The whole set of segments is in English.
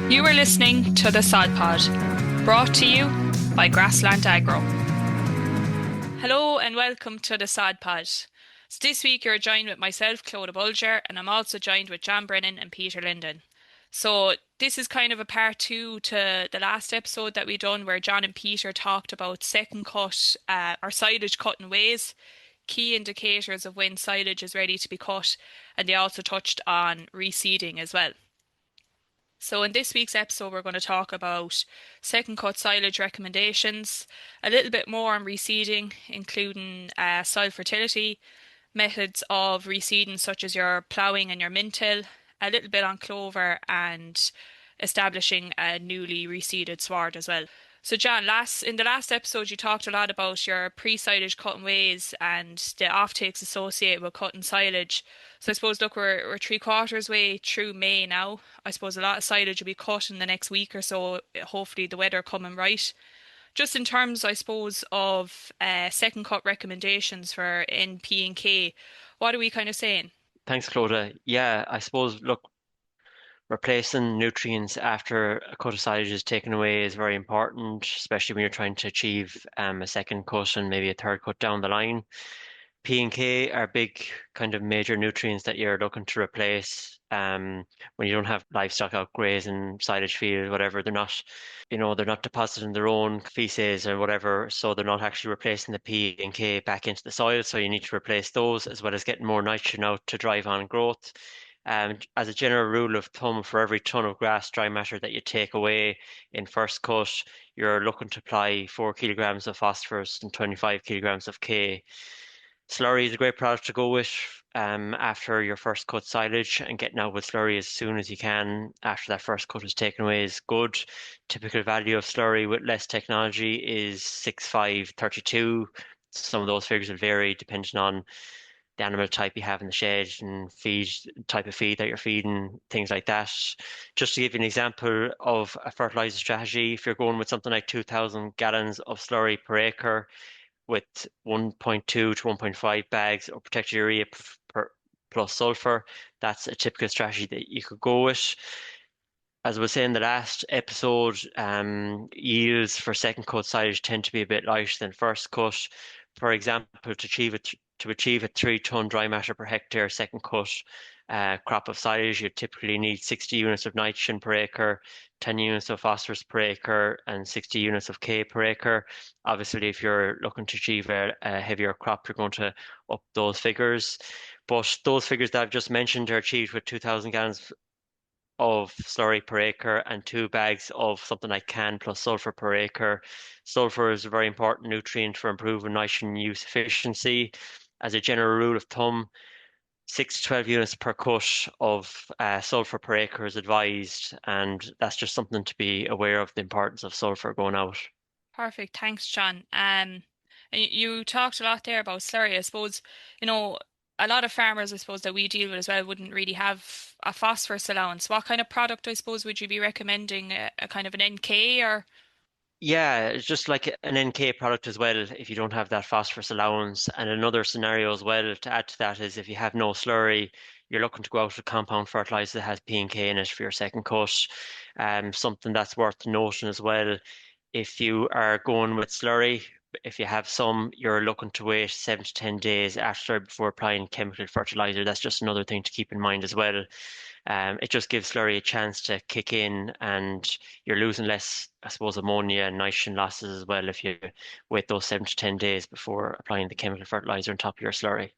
You are listening to the Sod Pod, brought to you by Grassland Agro. Hello and welcome to the Sod Pod. So this week you're joined with myself, Clodagh, and I'm also joined with John Brennan and Peter Linden. So this is kind of a part two to the last episode that we done where John and Peter talked about second cut or silage cutting ways, key indicators of when silage is ready to be cut, and they also touched on reseeding as well. So in this week's episode, we're going to talk about second cut silage recommendations, a little bit more on reseeding, including soil fertility, methods of reseeding such as your ploughing and your mintill, a little bit on clover, and establishing a newly reseeded sward as well. So John, in the last episode, you talked a lot about your pre-silage cutting ways and the offtakes associated with cutting silage. So I suppose, look, we're three quarters way through May now. I suppose a lot of silage will be cut in the next week or so. Hopefully, the weather coming right. Just in terms, I suppose, of second cut recommendations for NP and K, what are we kind of saying? Thanks, Clodagh. Yeah, I suppose, look, replacing nutrients after a cut of silage is taken away is very important, especially when you're trying to achieve a second cut and maybe a third cut down the line. P and K are big kind of major nutrients that you're looking to replace when you don't have livestock out grazing, silage field, whatever. They're not depositing their own feces or whatever, so they're not actually replacing the P and K back into the soil. So you need to replace those as well as getting more nitrogen out to drive on growth. As a general rule of thumb, for every ton of grass dry matter that you take away in first cut, you're looking to apply 4 kilograms of phosphorus and 25 kilograms of K. Slurry is a great product to go with after your first cut silage, and getting out with slurry as soon as you can after that first cut is taken away is good. Typical value of slurry with less technology is 6.5 32. Some of those figures will vary depending on the animal type you have in the shed and feed type of feed that you're feeding, things like that. Just to give you an example of a fertilizer strategy, if you're going with something like 2,000 gallons of slurry per acre, with 1.2 to 1.5 bags of protected urea plus sulfur. That's a typical strategy that you could go with. As I was saying in the last episode, yields for second cut silage tend to be a bit lighter than first cut. For example, to achieve a 3 ton dry matter per hectare second cut crop of silage, you typically need 60 units of nitrogen per acre, 10 units of phosphorus per acre, and 60 units of K per acre. Obviously, if you're looking to achieve a heavier crop, you're going to up those figures. But those figures that I've just mentioned are achieved with 2,000 gallons of slurry per acre and 2 bags of something like CAN plus sulfur per acre. Sulfur is a very important nutrient for improving nitrogen use efficiency. As a general rule of thumb, 6 to 12 units per cut of sulfur per acre is advised, and that's just something to be aware of the importance of sulfur going out. Perfect. Thanks, John. And you talked a lot there about slurry. I suppose, you know, a lot of farmers, I suppose, that we deal with as well wouldn't really have a phosphorus allowance. What kind of product, I suppose, would you be recommending? A kind of an NK or? Yeah, it's just like an NK product as well if you don't have that phosphorus allowance. And another scenario as well to add to that is if you have no slurry, you're looking to go out with compound fertilizer that has P and K in it for your second cut. Something that's worth noting as well, if you are going with slurry, if you have some, you're looking to wait 7 to 10 days after before applying chemical fertilizer. That's just another thing to keep in mind as well. It just gives slurry a chance to kick in, and you're losing less, I suppose, ammonia and nitrogen losses as well if you wait those 7 to 10 days before applying the chemical fertilizer on top of your slurry.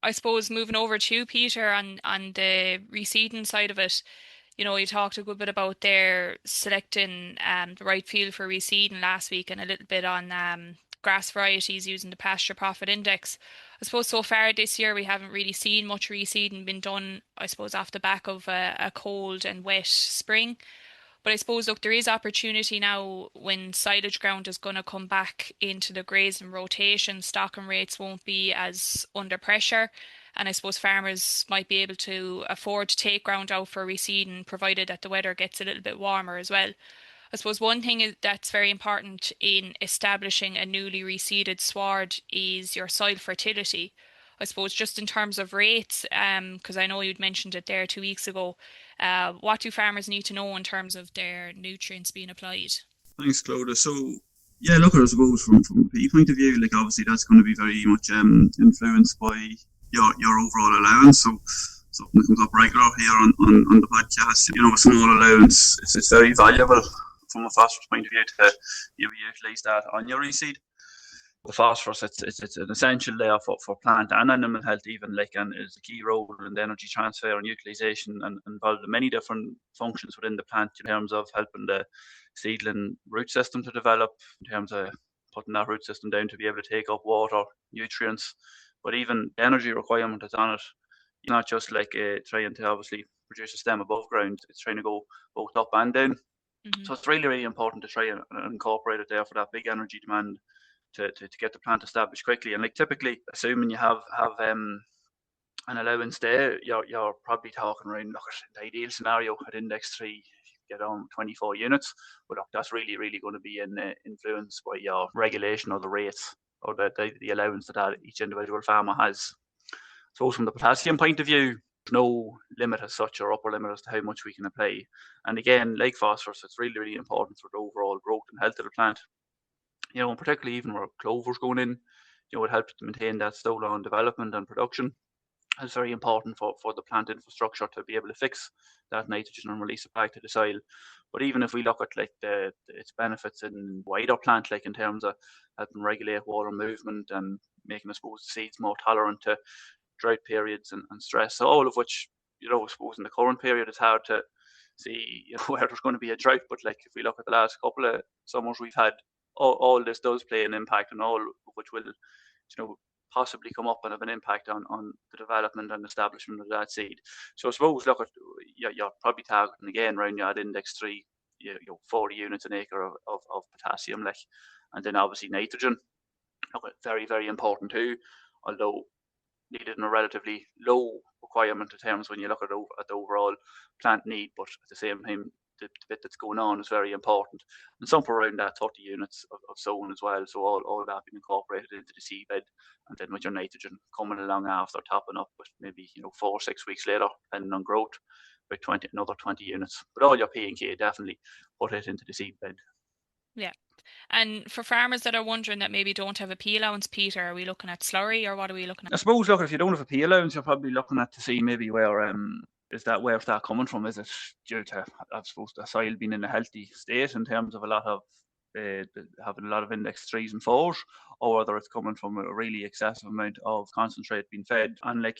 I suppose moving over to you, Peter, on the reseeding side of it, you talked a good bit about their selecting the right field for reseeding last week and a little bit on grass varieties using the pasture profit index. I suppose so far this year we haven't really seen much reseeding been done, I suppose, off the back of a cold and wet spring. But I suppose, look, there is opportunity now when silage ground is going to come back into the grazing rotation. Stocking rates won't be as under pressure. And I suppose farmers might be able to afford to take ground out for reseeding, provided that the weather gets a little bit warmer as well. I suppose one thing that's very important in establishing a newly reseeded sward is your soil fertility. I suppose just in terms of rates, because I know you'd mentioned it there 2 weeks ago, what do farmers need to know in terms of their nutrients being applied? Thanks, Clodagh. So, yeah, look, I suppose from a P point of view, like obviously that's going to be very much influenced by your overall allowance. So, something that comes up regular here on the podcast, a small allowance, it's very valuable from a phosphorus point of view to utilise that on your reseed. The phosphorus, it's an essential layer for plant and animal health even, like, and is a key role in the energy transfer and utilization, and involved in many different functions within the plant in terms of helping the seedling root system to develop, in terms of putting that root system down to be able to take up water, nutrients, but even the energy requirement that's on it. You're not just like trying to obviously produce a stem above ground, it's trying to go both up and down. Hmm. So it's really, really important to try and incorporate it there for that big energy demand to get the plant established quickly. And like typically, assuming you have an allowance there, you're probably talking around, look, the ideal scenario at index 3, get on 24 units. But look, that's really, really going to be influenced by your regulation or the rates or the allowance that each individual farmer has. So from the potassium point of view, there's no limit as such or upper limit as to how much we can apply. And again, like phosphorus, it's really, really important for the overall growth and health of the plant. And particularly even where clover's going in, it helps to maintain that slow lawn development and production. It's very important for the plant infrastructure to be able to fix that nitrogen and release it back to the soil. But even if we look at like its benefits in wider plant, like in terms of helping regulate water movement and making, I suppose, the seeds more tolerant to drought periods and stress, so all of which, I suppose in the current period it's hard to see where there's going to be a drought. But like if we look at the last couple of summers we've had, all this does play an impact, and all of which will, possibly come up and have an impact on the development and establishment of that seed. So I suppose, look at, you're probably targeting again around your index 3, 40 units an acre of potassium, like, and then obviously nitrogen. Look, very, very important too, although needed in a relatively low requirement in terms when you look at the overall plant need, but at the same time, the bit that's going on is very important. And somewhere around that 30 units of sown as well. So all that being incorporated into the seed bed, and then with your nitrogen coming along after, topping up with maybe 4 or 6 weeks later, depending on growth, with another 20 units. But all your P and K, definitely put it into the seed bed. Yeah. And for farmers that are wondering that maybe don't have a P allowance, Peter, are we looking at slurry or what are we looking I at? suppose, look, if you don't have a P allowance, you're probably looking at to see maybe where's that coming from? Is it due to, I suppose, the soil being in a healthy state in terms of a lot of having a lot of index 3s and 4s, or whether it's coming from a really excessive amount of concentrate being fed? And like,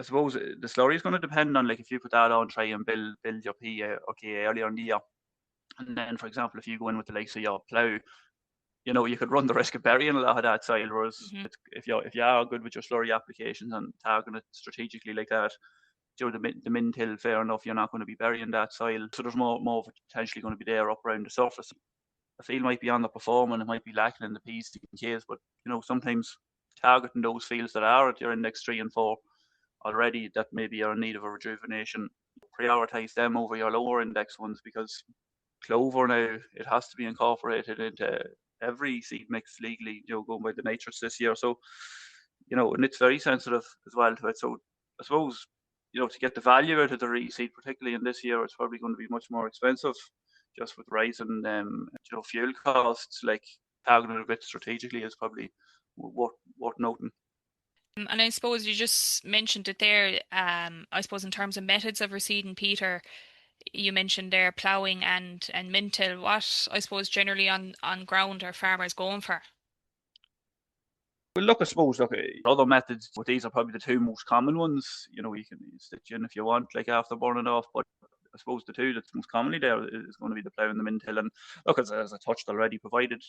I suppose the slurry is going to depend on, like, if you put that on, try and build your P or K earlier in the year, and then, for example, if you go in with the likes of your plough, you could run the risk of burying a lot of that soil. Whereas Hmm. if you are good with your slurry applications and targeting it strategically like that, the min till, fair enough, you're not going to be burying that soil. So there's more of it potentially going to be there up around the surface. The field might be underperforming, it might be lacking in the P's and K's, but sometimes targeting those fields that are at your index 3 and 4 already, that maybe are in need of a rejuvenation, prioritize them over your lower index ones, because clover now, it has to be incorporated into every seed mix legally, going by the nitrates this year. So, and it's very sensitive as well to it. So I suppose, to get the value out of the reseed, particularly in this year, it's probably going to be much more expensive, just with rising, fuel costs. Like, targeting a bit strategically is probably worth noting. And I suppose you just mentioned it there. I suppose in terms of methods of reseeding, Peter, you mentioned there ploughing and mintle. What I suppose generally on ground are farmers going for? Well, look, I suppose, other methods, but these are probably the two most common ones. You can stitch in if you want, like after burning off, but I suppose the two that's most commonly there is going to be the plough and the mintill. And look, as I touched already, provided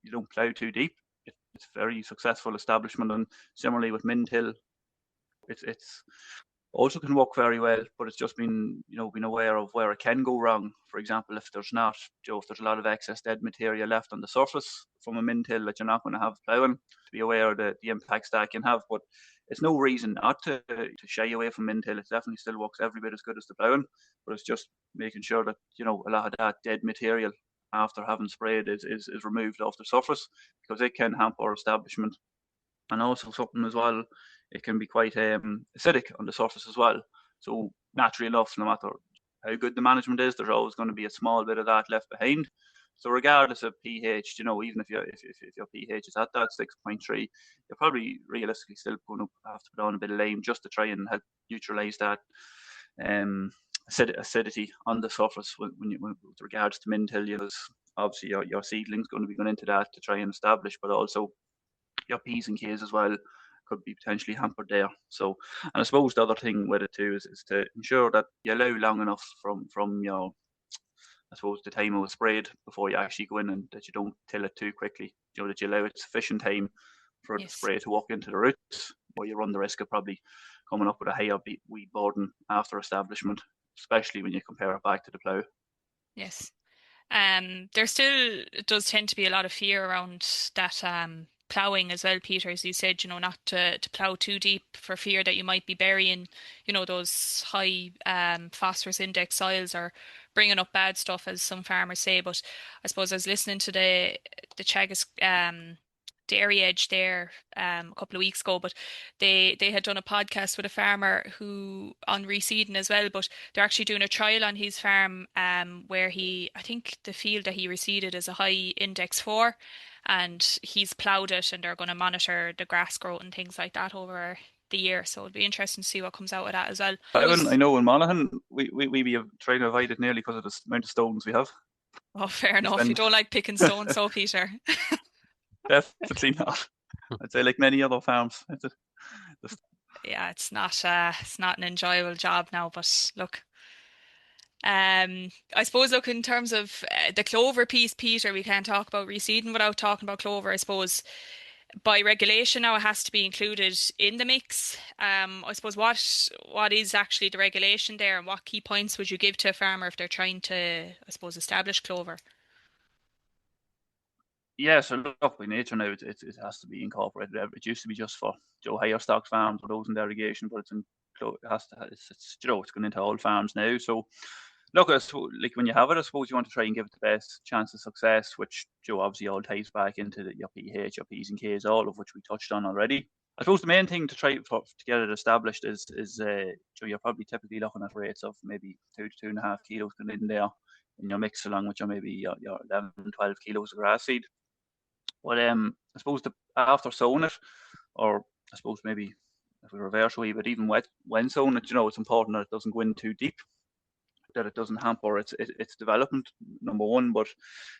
you don't plough too deep, it's very successful establishment. And similarly with mintill, it's also can work very well, but it's just been aware of where it can go wrong. For example, if there's not, if there's a lot of excess dead material left on the surface from a mintill that you're not going to have ploughing, to be aware of the impacts that can have. But it's no reason not to shy away from mintill. It definitely still works every bit as good as the ploughing, but it's just making sure that a lot of that dead material after having sprayed is removed off the surface, because it can hamper establishment. and also something as well, it can be quite acidic on the surface as well. So naturally enough, no matter how good the management is, there's always going to be a small bit of that left behind. So regardless of pH, even if your pH is at that 6.3, you're probably realistically still going to have to put on a bit of lime just to try and help neutralize that acidity on the surface with regards to mint hilly. Obviously your seedling's going to be going into that to try and establish, but also your P's and K's as well could be potentially hampered there. So, and I suppose the other thing with it too is to ensure that you allow long enough from your, I suppose, the time it was sprayed before you actually go in, and that you don't till it too quickly. That you allow it sufficient time for the spray to walk into the roots, or you run the risk of probably coming up with a higher weed burden after establishment, especially when you compare it back to the plough. Yes. There still does tend to be a lot of fear around that ploughing as well, Peter, as you said, not to plough too deep for fear that you might be burying, those high phosphorus index soils or bringing up bad stuff, as some farmers say. But I suppose I was listening to the Teagasc Dairy Edge there a couple of weeks ago, but they had done a podcast with a farmer who on reseeding as well, but they're actually doing a trial on his farm where I think the field that he reseeded is a high index 4, and he's ploughed it, and they're going to monitor the grass growth and things like that over the year. So it'll be interesting to see what comes out of that as well. I know in Monaghan we be trying to avoid it nearly because of the amount of stones we have. Oh, fair enough. You don't like picking stones, so Peter. Definitely not. I'd say like many other farms. Yeah, it's not an enjoyable job now, but look. I suppose, look, in terms of the clover piece, Peter, we can't talk about reseeding without talking about clover. I suppose by regulation now it has to be included in the mix. I suppose what is actually the regulation there, and what key points would you give to a farmer if they're trying to, I suppose, establish clover? Yeah, so look, by nature now it has to be incorporated. It used to be just for higher stock farms or those in irrigation, but it's going into all farms now. So look, like when you have it, I suppose you want to try and give it the best chance of success, which obviously all ties back into your pH, your P's and K's, all of which we touched on already. I suppose the main thing to try to get it established is you're probably typically looking at rates of maybe 2 to 2.5 kilos going in there in your mix, along with your 11, 12 kilos of grass seed. But I suppose after sowing it, or I suppose maybe if we reverse a wee bit, even when sowing it, it's important that it doesn't go in too deep, that it doesn't hamper its development, number one. But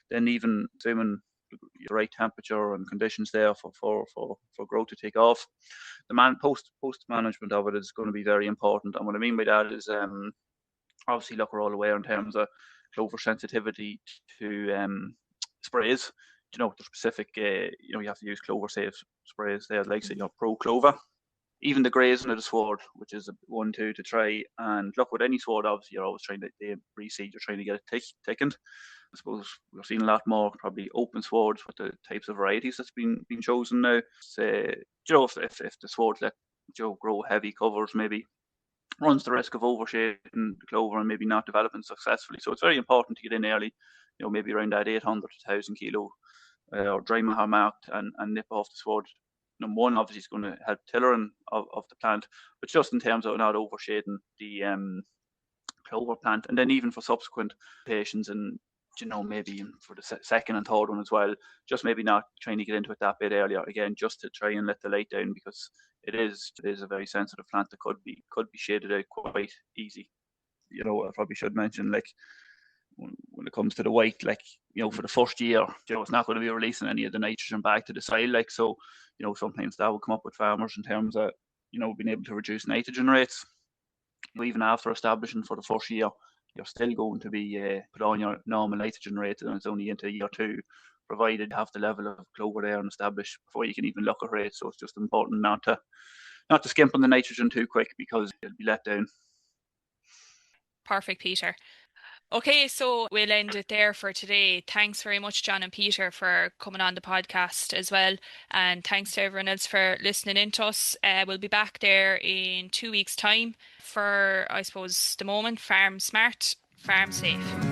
then even assuming the right temperature and conditions there for growth to take off, the post management of it is going to be very important. And what I mean by that is obviously, look, we're all aware in terms of clover sensitivity to sprays. The specific, you have to use clover safe sprays there, like say your Pro Clover. Even the grazing of the sward, which is one, two to try. And look, with any sward, obviously, you're always trying to reseed, you're trying to get it thickened. I suppose we're seeing a lot more probably open swards with the types of varieties that's been chosen now. Say, if the swards let grow heavy covers, maybe runs the risk of overshading the clover and maybe not developing successfully. So it's very important to get in early, maybe around that 800 to 1,000 kilo or dry maha marked and nip off the sward. Number one, obviously, it's going to help tillering of the plant, but just in terms of not overshading the clover plant, and then even for subsequent patients and maybe for the second and third one as well, just maybe not trying to get into it that bit earlier again, just to try and let the light down, because it is a very sensitive plant that could be shaded out quite easy. I probably should mention, like, when it comes to the white, like, for the first year, it's not going to be releasing any of the nitrogen back to the soil, like, so sometimes that will come up with farmers in terms of being able to reduce nitrogen rates. Even after establishing for the first year, you're still going to be put on your normal nitrogen rate, and it's only into year 2, provided you have the level of clover there and established before you can even look at rates. So it's just important not to skimp on the nitrogen too quick, because you'll be let down. Perfect, Peter. Okay, so we'll end it there for today. Thanks very much, John and Peter, for coming on the podcast as well. And thanks to everyone else for listening in to us. We'll be back there in 2 weeks' time for, I suppose, the moment, farm smart, farm safe.